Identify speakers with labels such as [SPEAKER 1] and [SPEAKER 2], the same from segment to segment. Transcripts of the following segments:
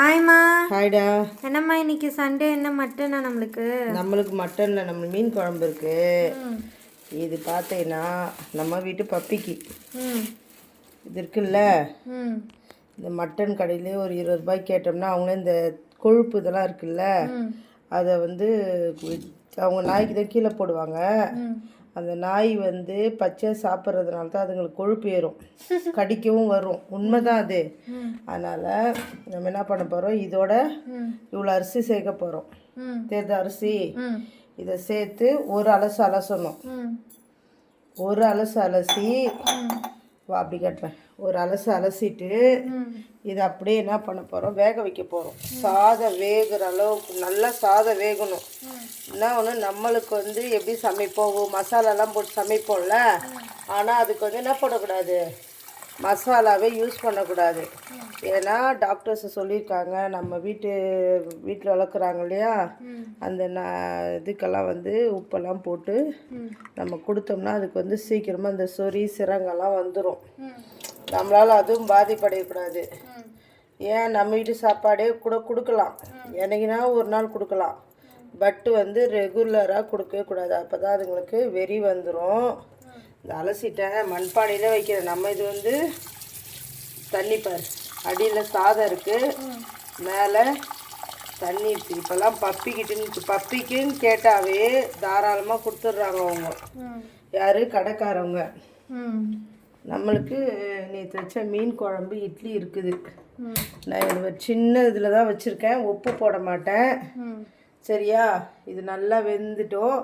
[SPEAKER 1] ஹாய்மா.
[SPEAKER 2] ஹாய்டா.
[SPEAKER 1] என்னம்மா இன்னைக்கு சண்டே, என்ன மட்டனா
[SPEAKER 2] நம்மளுக்கு மட்டனில் நம்ம மீன் குழம்பு இருக்கு. இது பார்த்தீங்கன்னா நம்ம வீட்டு பப்பிக்கு இது இருக்குல்ல, இந்த மட்டன் கடையிலே ஒரு 20 ரூபாய்க்கு கேட்டோம்னா அவங்களே இந்த கொழுப்பு இதெல்லாம் இருக்குல்ல அதை வந்து அவங்க நாய்க்கு தான் கீழே போடுவாங்க. அந்த நாய் வந்து பச்சை சாப்பிட்றதுனால தான் அதுங்களுக்கு கொழுப்பு ஏறும், கடிக்கவும் வரும். உண்மைதான் அது. அதனால் நம்ம என்ன பண்ண போகிறோம், இதோட இவ்வளோ அரிசி சேர்க்க போகிறோம். தேர்ந்த அரிசி இதை சேர்த்து ஒரு அலசணும். ஒரு அலசி வா அப்படி கட்டுறேன். ஒரு அலசிட்டு இதை அப்படியே என்ன பண்ண போகிறோம், வேக வைக்க போகிறோம். சாதம் வேகிற அளவுக்கு நல்லா சாதம் வேகணும். என்ன ஒன்று, நம்மளுக்கு வந்து எப்படி சமைப்போம், மசாலாலாம் போட்டு சமைப்போம்ல, ஆனால் அதுக்கு வந்து என்ன பண்ணக்கூடாது, மசாலாவே யூஸ் பண்ணக்கூடாது. ஏன்னா டாக்டர்ஸ் சொல்லியிருக்காங்க, நம்ம வீட்டில் வளர்க்குறாங்க இல்லையா, அந்த இதுக்கெல்லாம் வந்து உப்பெல்லாம் போட்டு நம்ம கொடுத்தோம்னா அதுக்கு வந்து சீக்கிரமாக இந்த சொறி சிரங்கெல்லாம் வந்துடும். நம்மளால் அதுவும் பாதிப்படையக்கூடாது. ஏன் நம்ம வீட்டு சாப்பாடே கூட கொடுக்கலாம், என்னைக்குனா ஒரு நாள் கொடுக்கலாம், பட்டு வந்து ரெகுலராக கொடுக்கவே கூடாது. அப்போ தான் அதுங்களுக்கு வெறி வந்துடும். இந்த அலசிட்டேன், மண்பானையில் வைக்கிறேன். நம்ம இது வந்து தண்ணி பார், அடியில் சாதம் இருக்குது, மேலே தண்ணி இருக்குது. இப்போல்லாம் பப்பிக்குன்னு கேட்டாவே தாராளமாக கொடுத்துட்றாங்க அவங்க. யார், கடைக்காரவங்க. நம்மளுக்கு நேற்று வச்ச மீன் குழம்பு இட்லி இருக்குது. நான் ஒரு சின்ன இதில் தான் வச்சுருக்கேன், உப்பு போட மாட்டேன். சரியா, இது நல்லா வெந்துட்டோம்.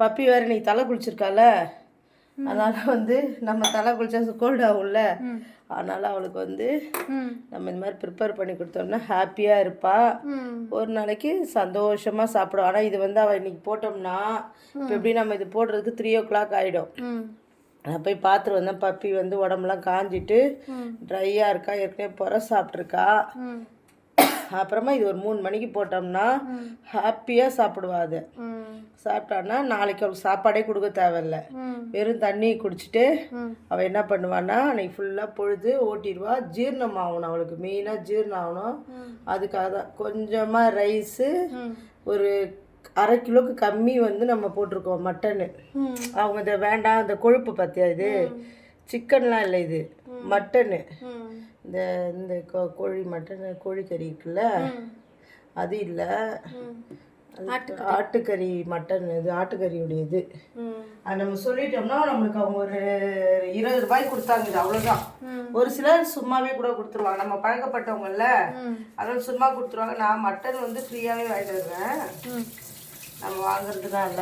[SPEAKER 2] பப்பி வேறு நீ தலை குளிச்சிருக்கால, அதனால் வந்து நம்ம தலை குளிச்சா கோல்டு ஆகும்ல, அதனால் அவளுக்கு வந்து நம்ம இந்த மாதிரி ப்ரிப்பேர் பண்ணி கொடுத்தோம்னா ஹாப்பியாக இருப்பாள். ஒரு நாளைக்கு சந்தோஷமாக சாப்பிடுவோம். ஆனால் இது வந்து அவள் இன்றைக்கி போட்டோம்னா இப்போ எப்படி நம்ம இது போடுறதுக்கு 3 o'clock ஆகிடும். நான் போய் பார்த்துட்டு வந்தேன். பப்பி வந்து உடம்புலாம் காஞ்சிட்டு ட்ரையாக இருக்கா, ஏற்கனவே புற சாப்பிட்ருக்கா. அப்புறமா இது ஒரு 3 மணிக்கு போட்டோம்னா ஹாப்பியாக சாப்பிடுவா. அதை சாப்பிட்டான்னா நாளைக்கு அவளுக்கு சாப்பாடே கொடுக்க தேவையில்ல, வெறும் தண்ணி குடிச்சிட்டு அவள் என்ன பண்ணுவான்னா அன்றைக்கி ஃபுல்லாக பொழுது ஓட்டிடுவா. ஜீரணம் ஆகணும் அவளுக்கு, மெயினாக ஜீரணம் ஆகணும். அதுக்காக தான் கொஞ்சமாக ரைஸு, ஒரு 1/2 கிலோவுக்கு கம்மி வந்து நம்ம போட்டிருக்கோம் மட்டனு. அவங்க இதை வேண்டாம், இந்த கொழுப்பு பார்த்தியா, இது சிக்கன்லாம் இல்லை, இது மட்டனு. இந்த கோழி மட்டன் கோழிக்கறி இருக்குல்ல, அது இல்லை, ஆட்டுக்கறி மட்டன், இது ஆட்டுக்கறியுடைய இது. அது நம்ம சொல்லிட்டோம்னா நம்மளுக்கு அவங்க ஒரு 20 ரூபாய்க்கு கொடுத்தாங்க. இது அவ்வளோதான். ஒரு சிலர் சும்மாவே கூட கொடுத்துருவாங்க, நம்ம பழக்கப்பட்டவங்கல்ல, அதனால சும்மா கொடுத்துருவாங்க. நான் மட்டன் வந்து ஃப்ரீயாகவே வாங்கிட்டு வருவேன், நம்ம வாங்குறதுனால.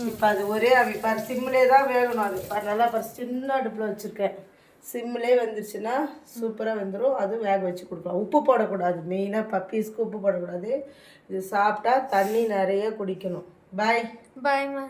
[SPEAKER 2] இப்போ அது ஒரே இப்போ சிம்மிலே தான் வேகணும். அது நல்லா சின்ன அடுப்பில் வச்சுருக்கேன். சிம்மிலே வந்துருச்சுன்னா சூப்பராக வெந்துடும். அதுவும் வேக வச்சு கொடுக்கலாம். உப்பு போடக்கூடாது, மெயினாக பப்பீஸ்க்கு உப்பு போடக்கூடாது. இது சாப்பிட்டா தண்ணி நிறைய குடிக்கணும். பாய்.
[SPEAKER 1] பாய்மா.